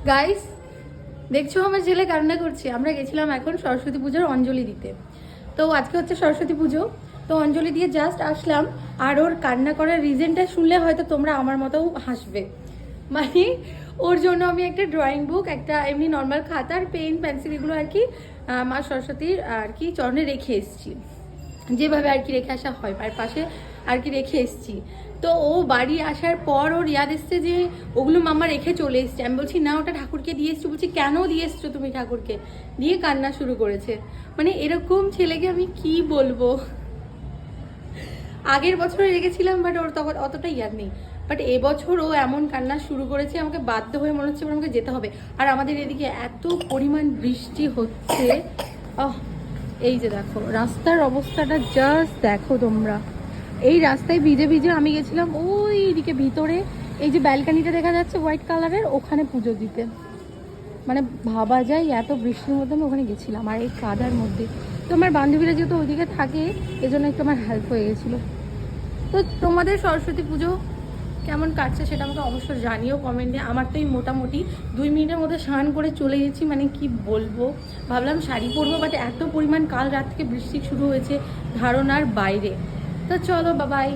Guys দেখছো আমার ছেলে কান্না করছে। আমরা গেছিলাম এখন সরস্বতী পুজোর অঞ্জলি দিতে। তো আজকে হচ্ছে সরস্বতী পুজো, তো অঞ্জলি দিয়ে জাস্ট আসলাম। আর ওর কান্না করার রিজনটা শুনলে হয়তো তোমরা আমার মতোও হাসবে। মানে ওর জন্য আমি একটা ড্রয়িং বুক, একটা এমনি নর্মাল খাতার পেন পেন্সিল এগুলো আর কি মা সরস্বতীর আর কি চরণে রেখে এসেছি, যেভাবে আর কি রেখে আসা হয় পায়ের পাশে আর কি রেখে এসেছি। তো ও বাড়ি আসার পর ওর ইয়াদ এসছে যে ওগুলো মামা রেখে চলে এসছে। আমি বলছি না, ওটা ঠাকুরকে দিয়ে এসছো। বলছি কেন দিয়ে এসছো তুমি ঠাকুরকে? দিয়ে কান্না শুরু করেছে। মানে এরকম ছেলেকে আমি কি বলবো। আগের বছরে রেখেছিলাম বাট ওর তখন অতটা ইয়াদ নেই, বাট এবছর ও এমন কান্না শুরু করেছে, আমাকে বাধ্য হয়ে মনে হচ্ছে আমাকে যেতে হবে। আর আমাদের এদিকে এত পরিমাণ বৃষ্টি হচ্ছে। এই যে দেখো রাস্তার অবস্থাটা, জাস্ট দেখো তোমরা। এই রাস্তায় ভিজে ভিজে আমি গেছিলাম ওই দিকে ভিতরে, এই যে ব্যালকানিটা দেখা যাচ্ছে হোয়াইট কালারের, ওখানে পুজো দিতে। মানে ভাবা যায় এত বৃষ্টির মধ্যে আমি ওখানে গেছিলাম আর এই কাদার মধ্যে। তো আমার বান্ধবীরা যেহেতু ওইদিকে থাকে, এজন্য একটু আমার হেল্প হয়ে গেছিলো। তো তোমাদের সরস্বতী পুজো কেমন কাটছে সেটা আমাকে অবশ্যই জানিও কমেন্টে। আমার তো এই মোটামুটি 2 মিনিটের মধ্যে স্নান করে চলে গেছি। মানে কি বলবো, ভাবলাম শাড়ি পরবো, বাট এত পরিমাণ কাল রাত থেকে বৃষ্টি শুরু হয়েছে ধারণার বাইরে। তো চলো বাবাই।